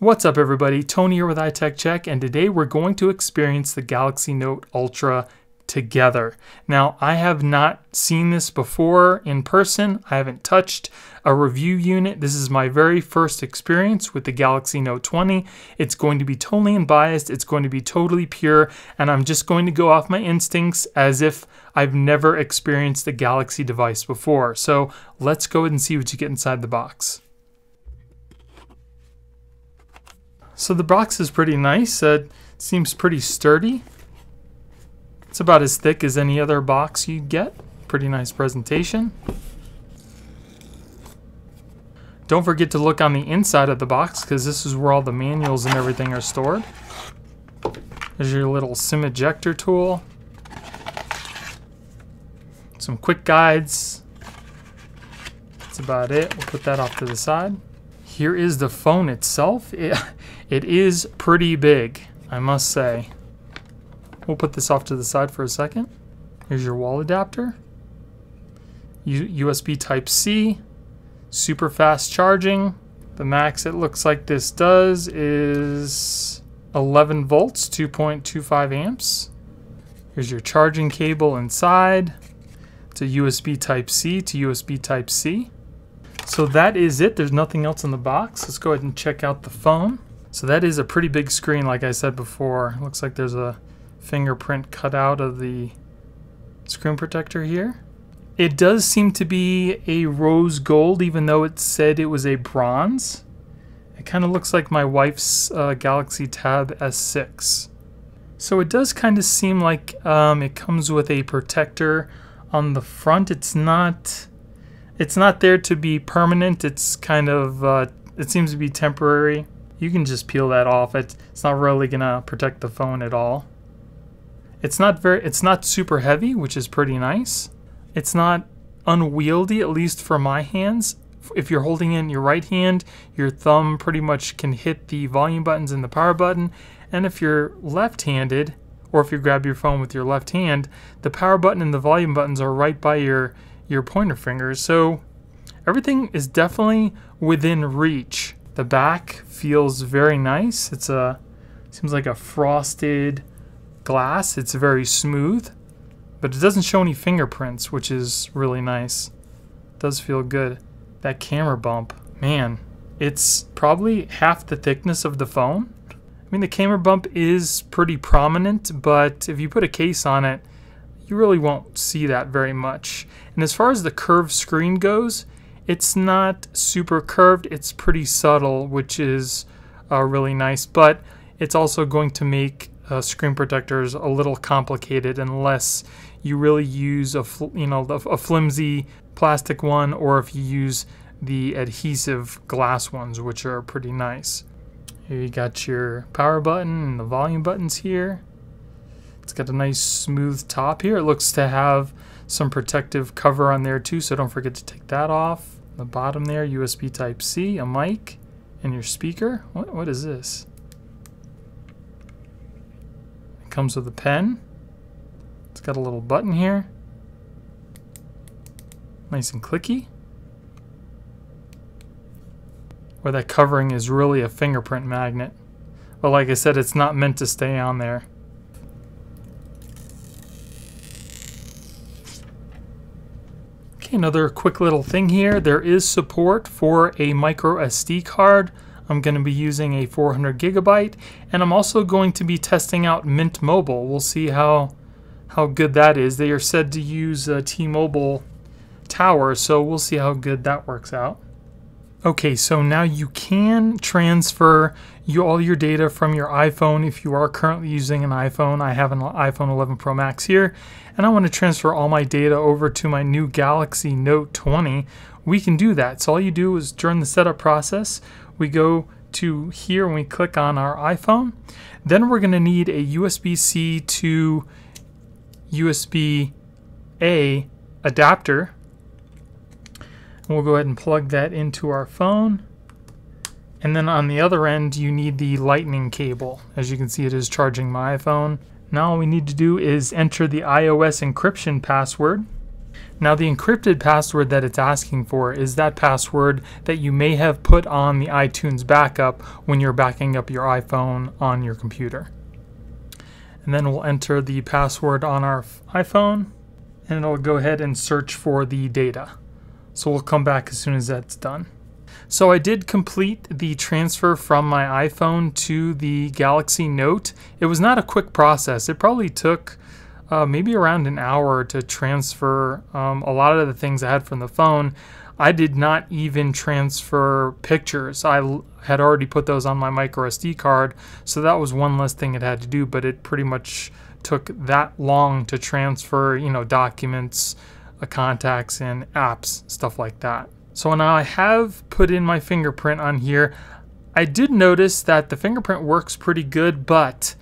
What's up everybody, Tony here with iTechCheck, and today we're going to experience the Galaxy Note Ultra together. Now, I have not seen this before in person. I haven't touched a review unit. This is my very first experience with the Galaxy Note 20. It's going to be totally unbiased, it's going to be totally pure, and I'm just going to go off my instincts as if I've never experienced a Galaxy device before. So let's go ahead and see what you get inside the box. So the box is pretty nice. It seems pretty sturdy. It's about as thick as any other box you get. Pretty nice presentation. Don't forget to look on the inside of the box because this is where all the manuals and everything are stored. There's your little SIM ejector tool. Some quick guides. That's about it. We'll put that off to the side. Here is the phone itself. It is pretty big, I must say. We'll put this off to the side for a second. Here's your wall adapter. USB Type-C. Super fast charging. The max it looks like this does is 11 volts, 2.25 amps. Here's your charging cable inside. It's a USB Type-C to USB Type-C. So that is it. There's nothing else in the box. Let's go ahead and check out the phone. So that is a pretty big screen, like I said before. Looks like there's a fingerprint cut out of the screen protector here. It does seem to be a rose gold, even though it said it was a bronze. It kind of looks like my wife's Galaxy Tab S6. So it does kind of seem like it comes with a protector on the front. It's not there to be permanent. It's kind of, it seems to be temporary. You can just peel that off. It's not really gonna protect the phone at all. It's not super heavy, which is pretty nice. It's not unwieldy, at least for my hands. If you're holding it in your right hand, your thumb pretty much can hit the volume buttons and the power button. And if you're left-handed, or if you grab your phone with your left hand, the power button and the volume buttons are right by your pointer fingers. So everything is definitely within reach. The back feels very nice. It's seems like a frosted glass. It's very smooth, but it doesn't show any fingerprints, which is really nice. It does feel good. That camera bump, man, it's probably half the thickness of the phone. I mean, the camera bump is pretty prominent, but if you put a case on it, you really won't see that very much. And as far as the curved screen goes, it's not super curved. It's pretty subtle, which is really nice, but it's also going to make screen protectors a little complicated unless you really use a flimsy plastic one, or if you use the adhesive glass ones, which are pretty nice. Here you got your power button and the volume buttons here. It's got a nice smooth top here. It looks to have some protective cover on there too, so don't forget to take that off. The bottom there, USB Type-C, a mic, and your speaker. What is this? It comes with a pen. It's got a little button here. Nice and clicky. Where that covering is really a fingerprint magnet. But like I said, it's not meant to stay on there. Okay, another quick little thing here. There is support for a micro SD card. I'm going to be using a 400 gigabyte, and I'm also going to be testing out Mint Mobile. We'll see how good that is. They are said to use T-Mobile Tower, so we'll see how good that works out. Okay, so now you can transfer all your data from your iPhone if you are currently using an iPhone. I have an iPhone 11 Pro Max here, and I want to transfer all my data over to my new Galaxy Note 20. We can do that. So all you do is during the setup process, we go to here and we click on our iPhone. Then we're going to need a USB-C to USB-A adapter. We'll go ahead and plug that into our phone. And then on the other end, you need the lightning cable. As you can see, it is charging my iPhone. Now all we need to do is enter the iOS encryption password. Now the encrypted password that it's asking for is that password that you may have put on the iTunes backup when you're backing up your iPhone on your computer. And then we'll enter the password on our iPhone, and it'll go ahead and search for the data. So we'll come back as soon as that's done. So I did complete the transfer from my iPhone to the Galaxy Note. It was not a quick process. It probably took maybe around an hour to transfer a lot of the things I had from the phone. I did not even transfer pictures. I had already put those on my micro SD card, so that was one less thing it had to do, but it pretty much took that long to transfer, you know, documents, contacts, and apps, stuff like that. So now I have put in my fingerprint on here. I did notice that the fingerprint works pretty good, but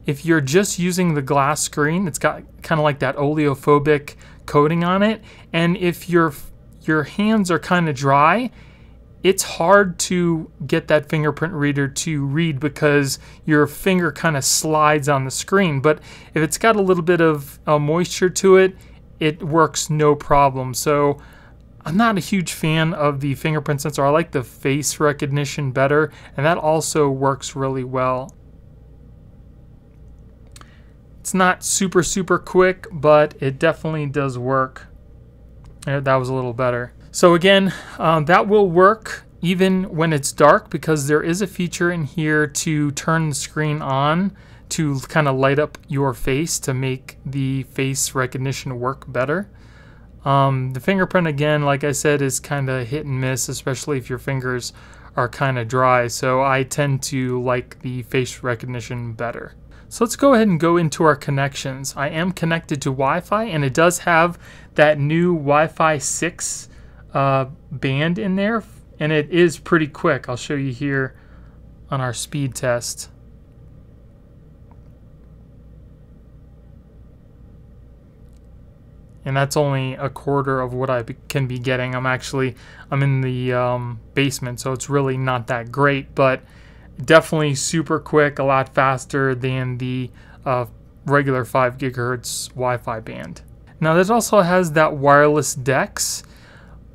if you're just using the glass screen, it's got kind of like that oleophobic coating on it. And if your hands are kind of dry, it's hard to get that fingerprint reader to read because your finger kind of slides on the screen. But if it's got a little bit of moisture to it, it works no problem. So I'm not a huge fan of the fingerprint sensor. I like the face recognition better, and that also works really well. It's not super quick, but it definitely does work. That was a little better. So again, that will work even when it's dark, because there is a feature in here to turn the screen on to kind of light up your face to make the face recognition work better. The fingerprint, again, like I said, is kind of hit and miss, especially if your fingers are kind of dry. So I tend to like the face recognition better. So let's go ahead and go into our connections. I am connected to Wi-Fi, and it does have that new Wi-Fi 6 band in there, and it is pretty quick. I'll show you here on our speed test. And that's only a quarter of what I can be getting. I'm in the basement, so it's really not that great, but definitely super quick, a lot faster than the regular 5 gigahertz Wi-Fi band. Now this also has that wireless DeX.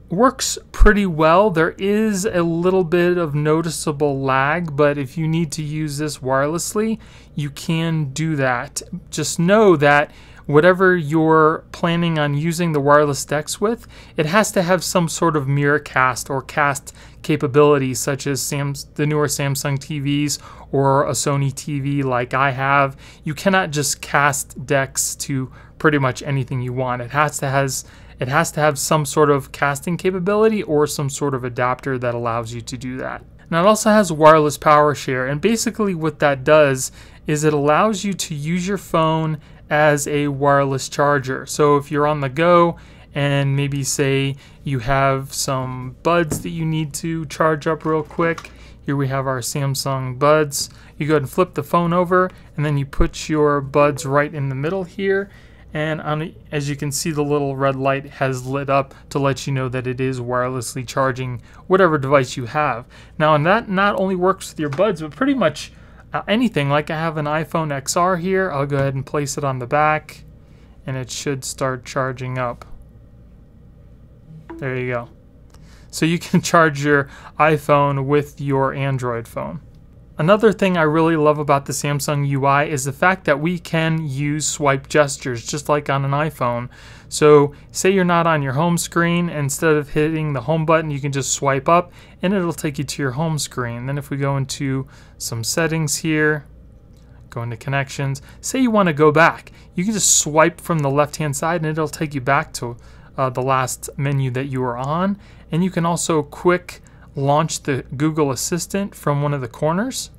Works pretty well. There is a little bit of noticeable lag, but if you need to use this wirelessly, you can do that. Just know that whatever you're planning on using the wireless DeX with, it has to have some sort of mirror cast or cast capability, such as the newer Samsung TVs or a Sony TV like I have. You cannot just cast DeX to pretty much anything you want. It has to have some sort of casting capability or some sort of adapter that allows you to do that. Now it also has wireless power share, and basically what that does is it allows you to use your phone as a wireless charger. So if you're on the go and maybe say you have some buds that you need to charge up real quick, here we have our Samsung buds. You go ahead and flip the phone over, and then you put your buds right in the middle here, and as you can see, the little red light has lit up to let you know that it is wirelessly charging whatever device you have. Now, and that not only works with your buds, but pretty much anything. Like I have an iPhone XR here. I'll go ahead and place it on the back, and it should start charging up. There you go. So you can charge your iPhone with your Android phone. Another thing I really love about the Samsung UI is the fact that we can use swipe gestures just like on an iPhone. So say you're not on your home screen, instead of hitting the home button, you can just swipe up and it'll take you to your home screen. Then if we go into some settings here, go into connections, say you want to go back, you can just swipe from the left hand side and it'll take you back to the last menu that you were on. And you can also quick launch the Google Assistant from one of the corners.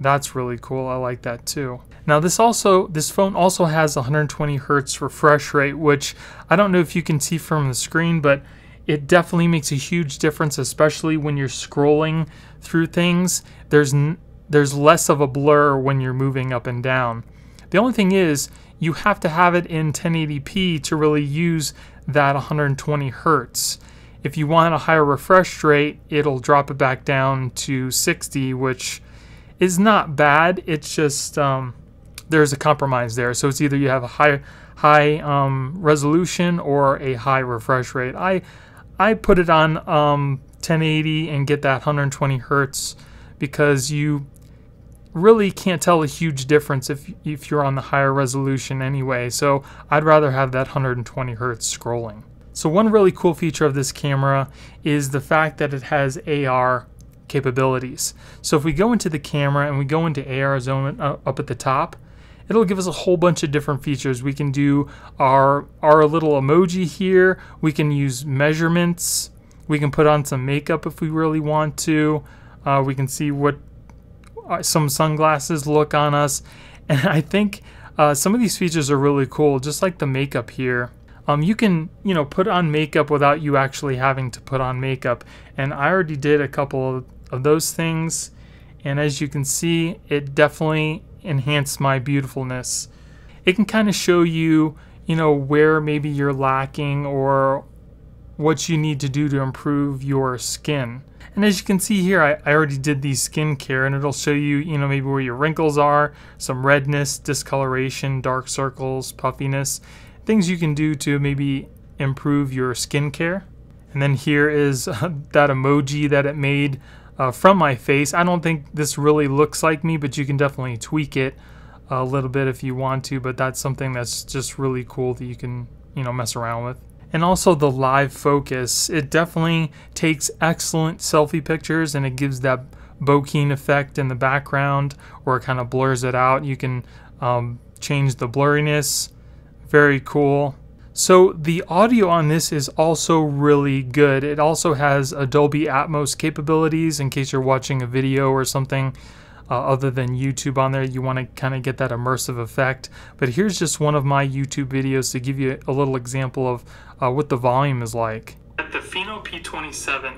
That's really cool. I like that too. Now this phone also has 120 Hertz refresh rate, which I don't know if you can see from the screen, but it definitely makes a huge difference, especially when you're scrolling through things. There's less of a blur when you're moving up and down. The only thing is you have to have it in 1080p to really use that 120 Hertz. If you want a higher refresh rate, it'll drop it back down to 60, which is not bad. It's just there's a compromise there. So it's either you have a high resolution or a high refresh rate. I put it on 1080 and get that 120 hertz because you really can't tell a huge difference if you're on the higher resolution anyway. So I'd rather have that 120 hertz scrolling. So one really cool feature of this camera is the fact that it has AR capabilities. So if we go into the camera and we go into AR zone up at the top, it'll give us a whole bunch of different features. We can do our little emoji here. We can use measurements. We can put on some makeup if we really want to. We can see what some sunglasses look on us. And I think some of these features are really cool, just like the makeup here. You can, put on makeup without you actually having to put on makeup. And I already did a couple of those things. And as you can see, it definitely enhanced my beautifulness. It can kind of show you, where maybe you're lacking or what you need to do to improve your skin. And as you can see here, I already did the skincare, and it'll show you, maybe where your wrinkles are, some redness, discoloration, dark circles, puffiness, things you can do to maybe improve your skincare. And then here is that emoji that it made from my face. I don't think this really looks like me, but you can definitely tweak it a little bit if you want to, but that's something that's just really cool that you can, mess around with. And also the live focus. It definitely takes excellent selfie pictures and it gives that bokeh effect in the background, or it kind of blurs it out. You can change the blurriness. Very cool. So the audio on this is also really good. It also has a Dolby Atmos capabilities in case you're watching a video or something other than YouTube on there. You want to kind of get that immersive effect. But here's just one of my YouTube videos to give you a little example of what the volume is like. At the Fino P27.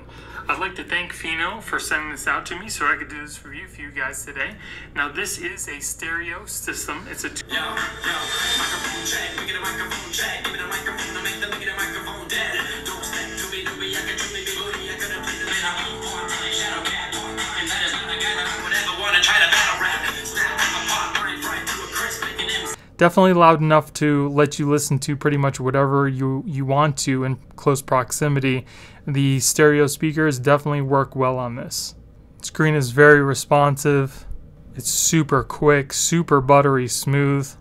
I'd like to thank Fino for sending this out to me so I could do this review for you guys today. Now this is a stereo system. It's a microphone check, we get a microphone check, give it a microphone to make the microphone dead. Don't step to me, I can truly be booty, I could have played the man I'm part-time shadow cat, part-time, that is not a guy that I would ever want to try to battle rap. Snap apart, mind right to a crisp, making him definitely loud enough to let you listen to pretty much whatever you want to in close proximity. The stereo speakers definitely work well on this. Screen is very responsive. It's super quick, super buttery smooth.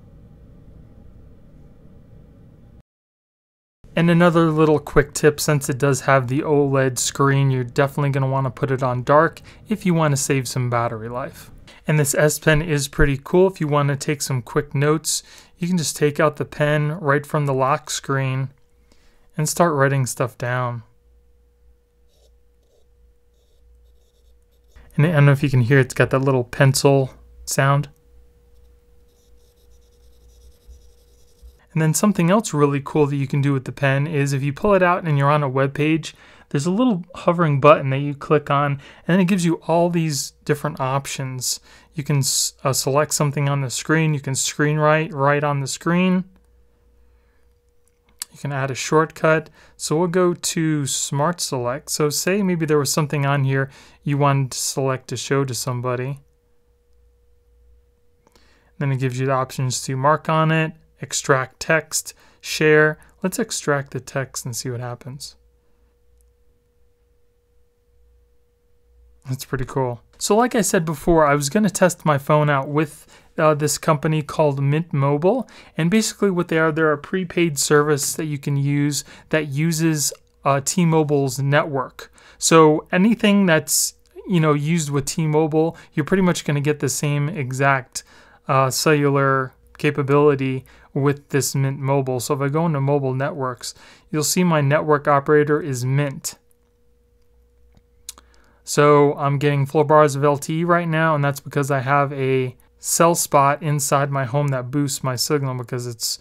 And another little quick tip, since it does have the OLED screen, you're definitely going to want to put it on dark if you want to save some battery life. And this S Pen is pretty cool. If you want to take some quick notes, you can just take out the pen right from the lock screen and start writing stuff down. And I don't know if you can hear, it's got that little pencil sound. And then something else really cool that you can do with the pen is if you pull it out and you're on a web page, there's a little hovering button that you click on, and then it gives you all these different options. You can select something on the screen. You can screen write on the screen. You can add a shortcut. So we'll go to Smart Select. So say maybe there was something on here you wanted to select to show to somebody. Then it gives you the options to mark on it, extract text, share. Let's extract the text and see what happens. That's pretty cool. So like I said before, I was going to test my phone out with this company called Mint Mobile. And basically what they're a prepaid service that you can use that uses T-Mobile's network. So anything that's used with T-Mobile, you're pretty much going to get the same exact cellular capability with this Mint Mobile. So if I go into mobile networks, you'll see my network operator is Mint. So I'm getting 4 bars of LTE right now, and that's because I have a cell spot inside my home that boosts my signal because it's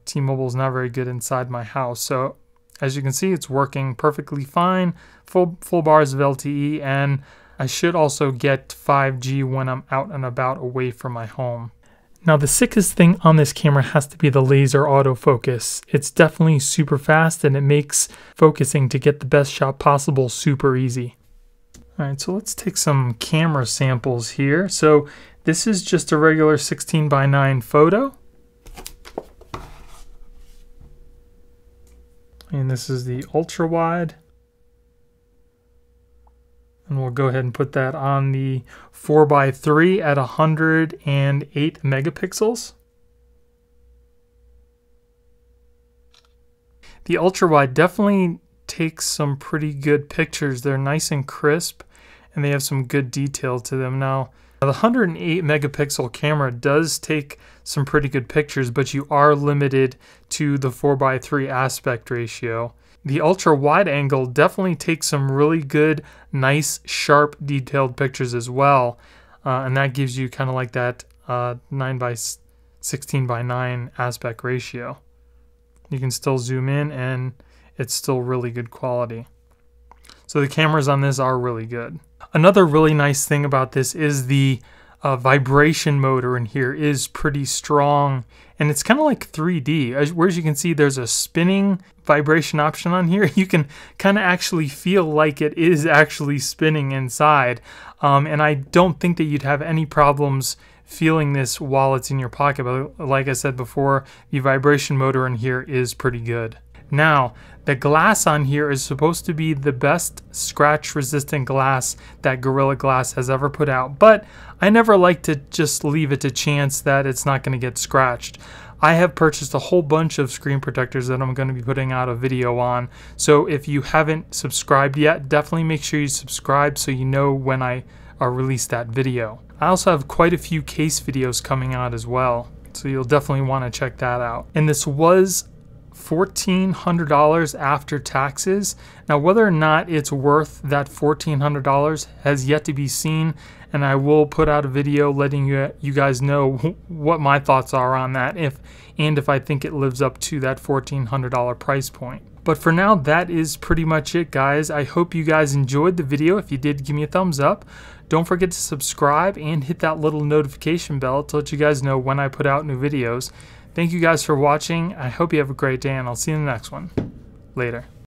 T-Mobile's not very good inside my house. So as you can see, it's working perfectly fine, full bars of LTE, and I should also get 5G when I'm out and about away from my home. Now the sickest thing on this camera has to be the laser autofocus. It's definitely super fast and it makes focusing to get the best shot possible super easy. Alright, so let's take some camera samples here. So this is just a regular 16:9 photo. And this is the ultra wide. And we'll go ahead and put that on the 4x3 at 108 megapixels. The ultra wide definitely takes some pretty good pictures. They're nice and crisp, and they have some good detail to them. Now, the 108 megapixel camera does take some pretty good pictures, but you are limited to the 4x3 aspect ratio. The ultra wide angle definitely takes some really good, nice, sharp, detailed pictures as well. And that gives you kind of like that 9x16:9 aspect ratio. You can still zoom in and it's still really good quality. So the cameras on this are really good. Another really nice thing about this is the vibration motor in here is pretty strong, and it's kind of like 3D. As you can see, there's a spinning vibration option on here. You can kind of actually feel like it is actually spinning inside, and I don't think that you'd have any problems feeling this while it's in your pocket. But like I said before, the vibration motor in here is pretty good. Now, the glass on here is supposed to be the best scratch resistant glass that Gorilla Glass has ever put out, but I never like to just leave it to chance that it's not going to get scratched. I have purchased a whole bunch of screen protectors that I'm going to be putting out a video on, so if you haven't subscribed yet, definitely make sure you subscribe so you know when I release that video. I also have quite a few case videos coming out as well, so you'll definitely want to check that out. And this was $1,400 after taxes. Now, whether or not it's worth that $1,400 has yet to be seen, and I will put out a video letting you guys know what my thoughts are on that, if I think it lives up to that $1,400 price point. But for now, that is pretty much it, guys. I hope you guys enjoyed the video. If you did, give me a thumbs up. Don't forget to subscribe and hit that little notification bell to let you guys know when I put out new videos. Thank you guys for watching. I hope you have a great day, and I'll see you in the next one. Later.